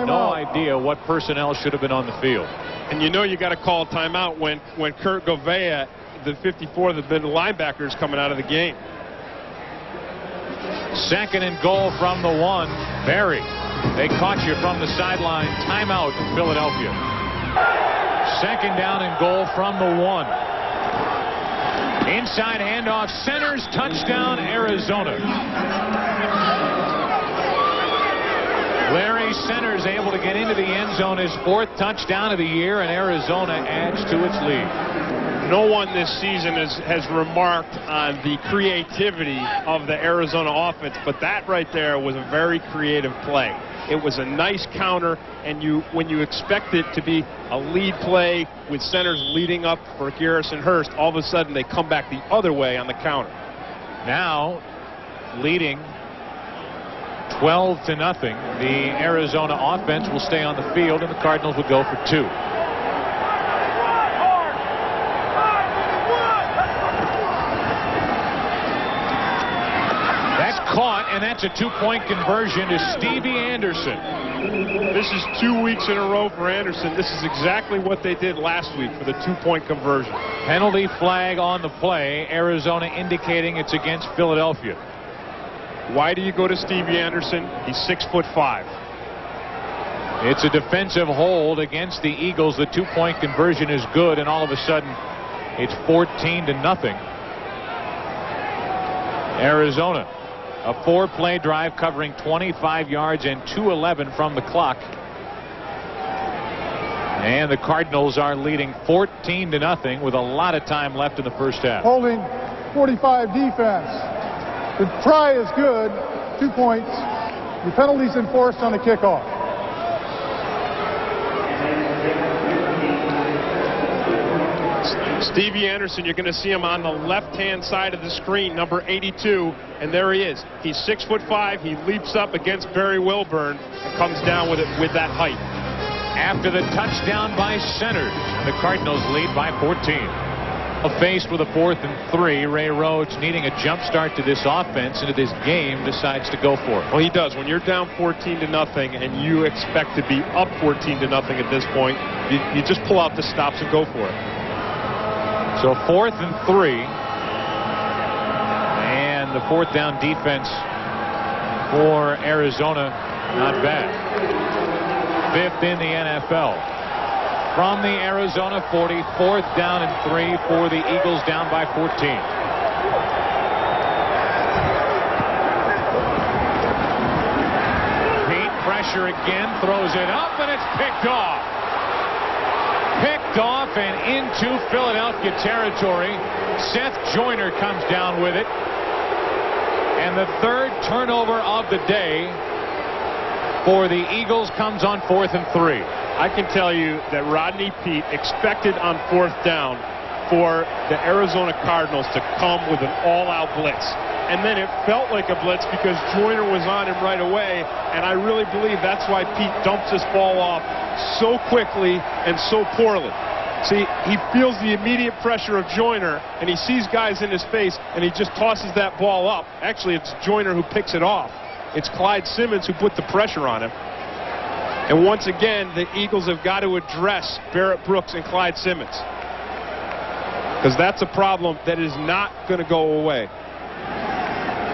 no idea what personnel should have been on the field. And you know you got to call a timeout when Kurt Govea, the 54, the linebacker, is coming out of the game. 2nd and goal from the 1. Barry, they caught you from the sideline. Timeout, Philadelphia. 2nd down and goal from the 1. Inside handoff, centers, touchdown, Arizona. Larry Centers able to get into the end zone, his 4th touchdown of the year, and Arizona adds to its lead. No one this season has remarked on the creativity of the Arizona offense, but that right there was a very creative play. It was a nice counter, and when you expect it to be a lead play with Centers leading up for Garrison Hurst, all of a sudden they come back the other way on the counter. Now leading 12-0. The Arizona offense will stay on the field, and the Cardinals will go for 2. That's caught, and that's a 2-point conversion to Stevie Anderson. This is 2 weeks in a row for Anderson. This is exactly what they did last week for the 2-point conversion. Penalty flag on the play. Arizona indicating it's against Philadelphia. Why do you go to Stevie Anderson? He's 6'5". It's a defensive hold against the Eagles. The 2-point conversion is good, and all of a sudden it's 14-0. Arizona, a 4-play drive covering 25 yards and 2:11 from the clock. And the Cardinals are leading 14-0 with a lot of time left in the first half. Holding 45 defense. The try is good, 2 points. The penalty's enforced on the kickoff. Stevie Anderson, you're going to see him on the left-hand side of the screen, number 82, and there he is. He's 6'5". He leaps up against Barry Wilburn and comes down with it with that height. After the touchdown by Centers, the Cardinals lead by 14. Faced with a 4th and 3, Ray Rhodes needing a jump start to this offense and to this game decides to go for it. Well, he does. When you're down 14-0 and you expect to be up 14-0 at this point, you just pull out the stops and go for it. So 4th and 3, and the 4th down defense for Arizona, not bad. 5th in the NFL. From the Arizona 40, 4th down and 3 for the Eagles, down by 14. Pete, pressure again, throws it up, and it's picked off. Picked off and into Philadelphia territory. Seth Joyner comes down with it. And the 3rd turnover of the day for the Eagles comes on 4th and 3. I can tell you that Rodney Peete expected on 4th down for the Arizona Cardinals to come with an all-out blitz. And then it felt like a blitz because Joyner was on him right away. And I really believe that's why Peete dumps this ball off so quickly and so poorly. See, he feels the immediate pressure of Joyner, and he sees guys in his face, and he just tosses that ball up. Actually, it's Joyner who picks it off. It's Clyde Simmons who put the pressure on him. And once again, the Eagles have got to address Barrett Brooks and Clyde Simmons, because that's a problem that is not going to go away.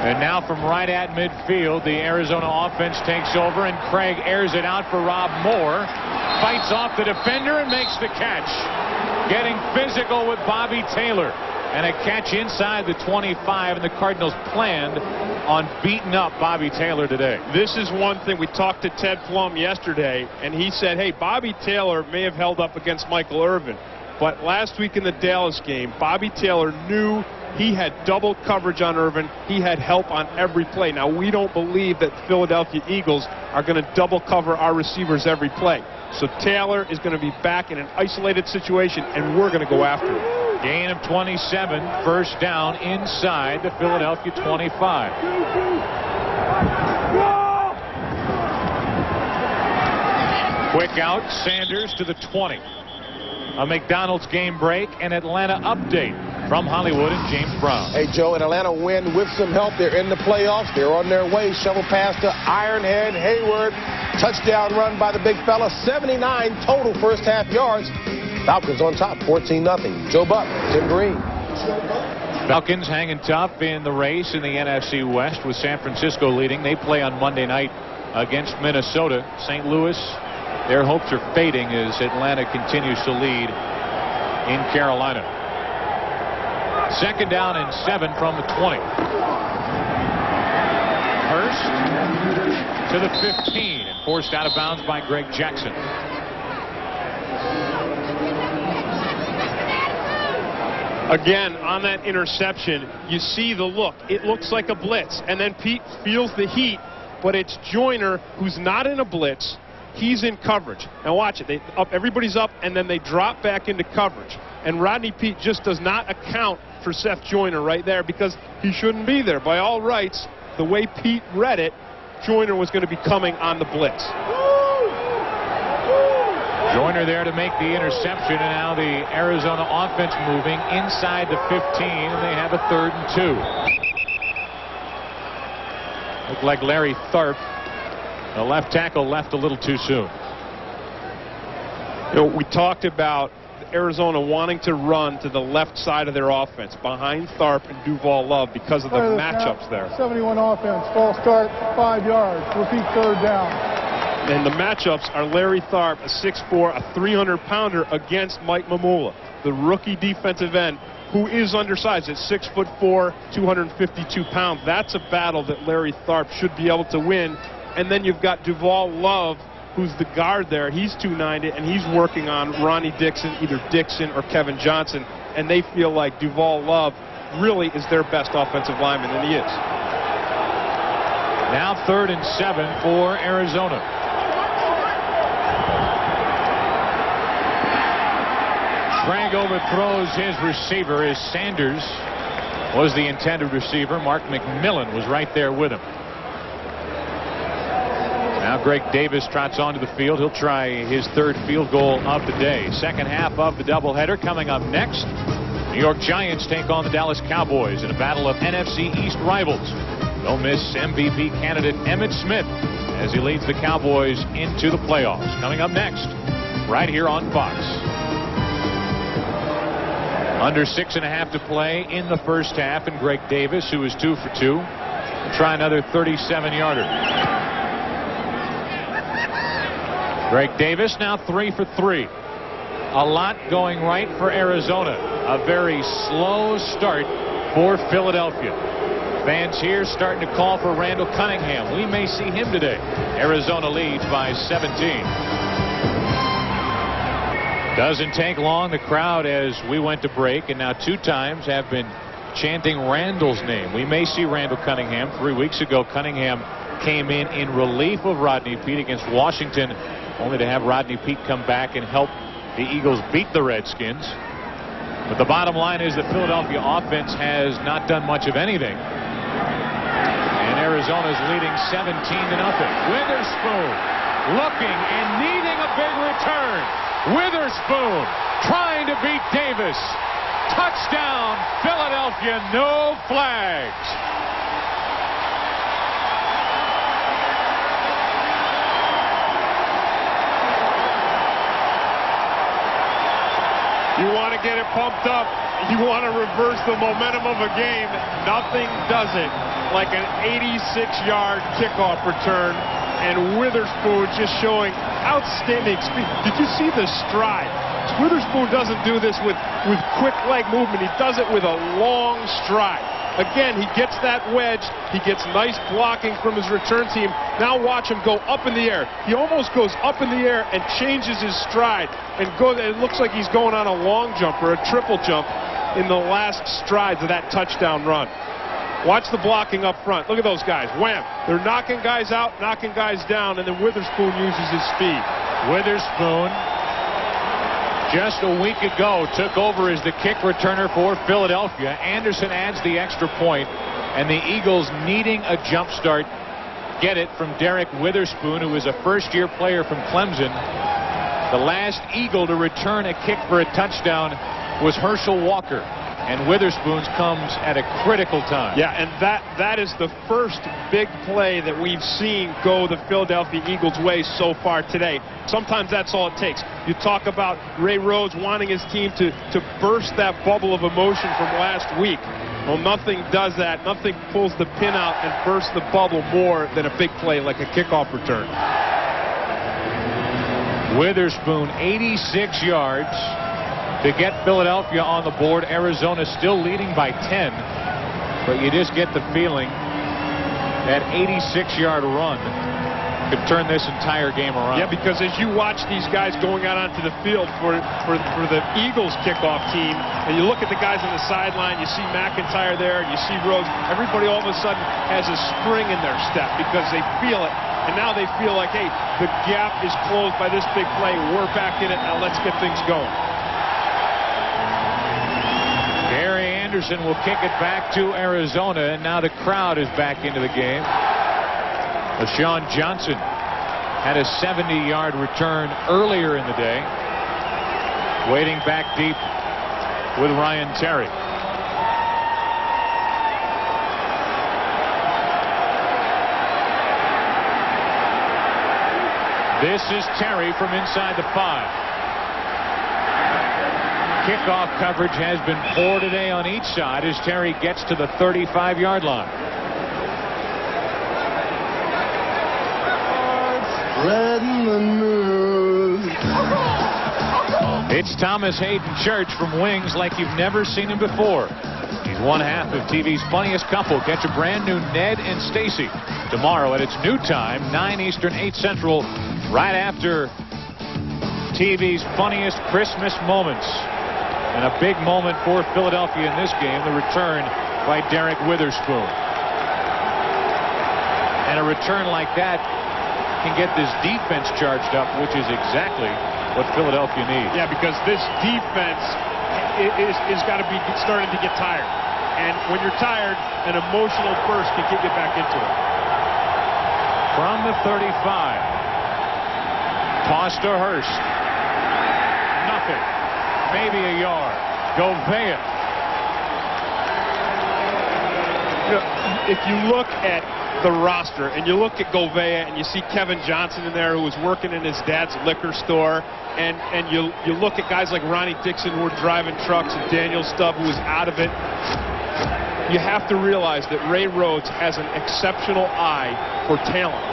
And now from right at midfield, the Arizona offense takes over, and Craig airs it out for Rob Moore. Fights off the defender and makes the catch. Getting physical with Bobby Taylor. And a catch inside the 25, and the Cardinals planned on beating up Bobby Taylor today. This is one thing. We talked to Ted Plum yesterday, and he said, hey, Bobby Taylor may have held up against Michael Irvin, but last week in the Dallas game, Bobby Taylor knew he had double coverage on Irvin. He had help on every play. Now, we don't believe that the Philadelphia Eagles are going to double cover our receivers every play. So Taylor is going to be back in an isolated situation, and we're going to go after him. Gain of 27, 1st down inside the Philadelphia 25. Quick out, Sanders to the 20. A McDonald's game break and Atlanta update from Hollywood and James Brown. Hey, Joe, and Atlanta win with some help. They're in the playoffs. They're on their way. Shovel pass to Ironhead. Hayward Touchdown run by the big fella. 79 total first half yards. Falcons on top, 14-0. Joe Buck, Tim Green. Falcons hanging tough in the race in the NFC West with San Francisco leading. They play on Monday night against Minnesota. St. Louis, their hopes are fading as Atlanta continues to lead in Carolina. 2nd down and 7 from the 20. Hurst to the 15 and forced out of bounds by Greg Jackson. Again, on that interception, you see the look. It looks like a blitz, and then Pete feels the heat, but it's Joyner who's not in a blitz. He's in coverage. Now watch it. Everybody's up, and then they drop back into coverage. And Rodney Peete just does not account for Seth Joyner right there because he shouldn't be there. By all rights, the way Pete read it, Joyner was going to be coming on the blitz. Joyner there to make the interception, and now the Arizona offense moving inside the 15, and they have a 3rd and 2. Looked like Larry Tharp, the left tackle, left a little too soon. You know, we talked about Arizona wanting to run to the left side of their offense behind Tharp and Duval Love because of the matchups there. 71 offense, false start, 5 yards, repeat 3rd down. And the matchups are Larry Tharp, a 6'4", a 300-pounder against Mike Mamula, the rookie defensive end who is undersized at 6'4", 252 pounds. That's a battle that Larry Tharp should be able to win. And then you've got Duval Love, who's the guard there. He's 290, and he's working on Ronnie Dixon, either Dixon or Kevin Johnson. And they feel like Duval Love really is their best offensive lineman, and he is. Now 3rd and 7 for Arizona. Craig overthrows his receiver as Sanders was the intended receiver. Mark McMillan was right there with him. Now Greg Davis trots onto the field. He'll try his 3rd field goal of the day. 2nd half of the doubleheader coming up next. New York Giants take on the Dallas Cowboys in a battle of NFC East rivals. Don't miss MVP candidate Emmitt Smith as he leads the Cowboys into the playoffs. Coming up next, right here on Fox. Under 6.5 to play in the first half, and Greg Davis, who is 2 for 2, will try another 37-yarder. Greg Davis now 3 for 3. A lot going right for Arizona. A very slow start for Philadelphia. Fans here starting to call for Randall Cunningham. We may see him today. Arizona leads by 17. Doesn't take long. The crowd, as we went to break, and now 2 times have been chanting Randall's name. We may see Randall Cunningham. 3 weeks ago, Cunningham came in relief of Rodney Peete against Washington, only to have Rodney Peete come back and help the Eagles beat the Redskins. But the bottom line is the Philadelphia offense has not done much of anything. And Arizona's leading 17-0. Witherspoon looking and needing a big return. Witherspoon trying to beat Davis. Touchdown, Philadelphia, no flags. You want to get it pumped up. You want to reverse the momentum of a game. Nothing does it like an 86-yard kickoff return. And Witherspoon just showing outstanding speed. Did you see the stride? Witherspoon doesn't do this with quick leg movement. He does it with a long stride. Again, he gets that wedge. He gets nice blocking from his return team. Now watch him go up in the air. He almost goes up in the air and changes his stride. And it looks like he's going on a long jump or a triple jump in the last strides of that touchdown run. Watch the blocking up front. Look at those guys. Wham! They're knocking guys out, knocking guys down, and then Witherspoon uses his speed. Witherspoon, just a week ago, took over as the kick returner for Philadelphia. Anderson adds the extra point, and the Eagles, needing a jump start, get it from Derek Witherspoon, who is a first-year player from Clemson. The last Eagle to return a kick for a touchdown was Herschel Walker. and Witherspoon's comes at a critical time. Yeah, and that is the first big play that we've seen go the Philadelphia Eagles' way so far today. Sometimes that's all it takes. You talk about Ray Rhodes wanting his team to burst that bubble of emotion from last week. Well, nothing does that. Nothing pulls the pin out and bursts the bubble more than a big play like a kickoff return. Witherspoon, 86 yards to get Philadelphia on the board. Arizona still leading by 10, but you just get the feeling that 86-yard run could turn this entire game around. Yeah, because as you watch these guys going out onto the field for the Eagles kickoff team, and you look at the guys on the sideline, you see McIntyre there, and you see Rhodes, everybody all of a sudden has a spring in their step because they feel it. And now they feel like, hey, the gap is closed by this big play. We're back in it. Now let's get things going. Gary Anderson will kick it back to Arizona, and now the crowd is back into the game. LeShon Johnson had a 70-yard return earlier in the day, waiting back deep with Ryan Terry. This is Terry from inside the 5. Kickoff coverage has been poor today on each side as Terry gets to the 35-yard line. It's Thomas Hayden Church from Wings like you've never seen him before. He's one half of TV's funniest couple. Catch a brand new Ned and Stacy tomorrow at its new time, 9 Eastern, 8 Central, right after TV's funniest Christmas moments. And a big moment for Philadelphia in this game, the return by Derek Witherspoon. And a return like that can get this defense charged up, which is exactly what Philadelphia needs. Yeah, because this defense is got to be starting to get tired. And when you're tired, an emotional burst can get you back into it. From the 35. Toss to Hurst. Nothing. Maybe a yard. Govea. You know, if you look at the roster and you look at Govea and you see Kevin Johnson in there who was working in his dad's liquor store, and you look at guys like Ronnie Dixon who were driving trucks and Daniel Stubb who was out of it, you have to realize that Ray Rhodes has an exceptional eye for talent.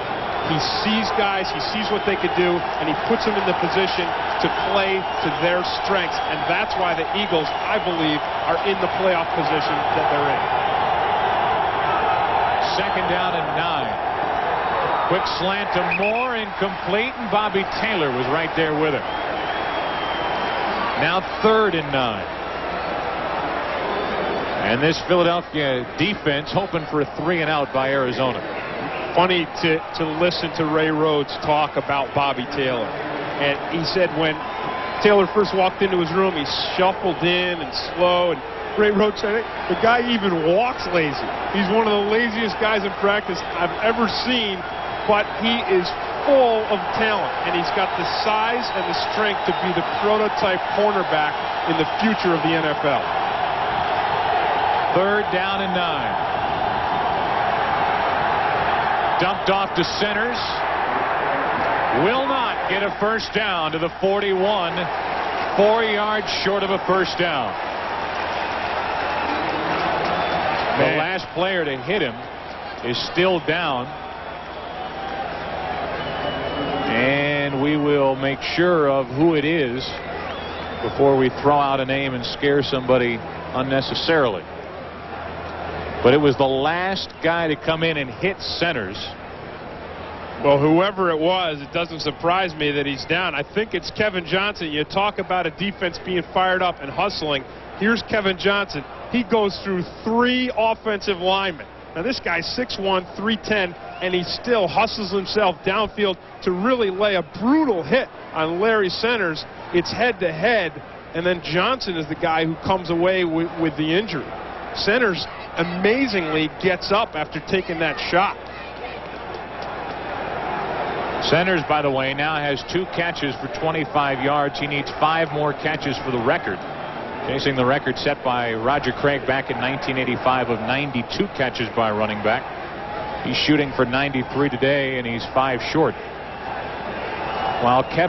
He sees guys, he sees what they could do, and he puts them in the position to play to their strengths. And that's why the Eagles, I believe, are in the playoff position that they're in. 2nd down and 9. Quick slant to Moore, incomplete, and Bobby Taylor was right there with him. Now 3rd and 9. And this Philadelphia defense hoping for a 3-and-out by Arizona. Funny to listen to Ray Rhodes talk about Bobby Taylor. And he said when Taylor first walked into his room, he shuffled in and slow. And Ray Rhodes said, the guy even walks lazy. He's one of the laziest guys in practice I've ever seen, but he is full of talent. And he's got the size and the strength to be the prototype cornerback in the future of the NFL. 3rd down and 9. Dumped off to Centers. Will not get a first down to the 41. 4 yards short of a first down. The last player to hit him is still down. And we will make sure of who it is before we throw out a name and scare somebody unnecessarily. But it was the last guy to come in and hit Centers. Well, whoever it was, it doesn't surprise me that he's down. I think it's Kevin Johnson. You talk about a defense being fired up and hustling. Here's Kevin Johnson. He goes through 3 offensive linemen. Now, this guy's 6'1", 310, and he still hustles himself downfield to really lay a brutal hit on Larry Centers. It's head-to-head, and then Johnson is the guy who comes away with the injury. Centers amazingly gets up after taking that shot. Centers, by the way, now has 2 catches for 25 yards. He needs 5 more catches for the record Chasing the record set by Roger Craig back in 1985 of 92 catches by a running back. He's shooting for 93 today, and he's 5 short. While Kevin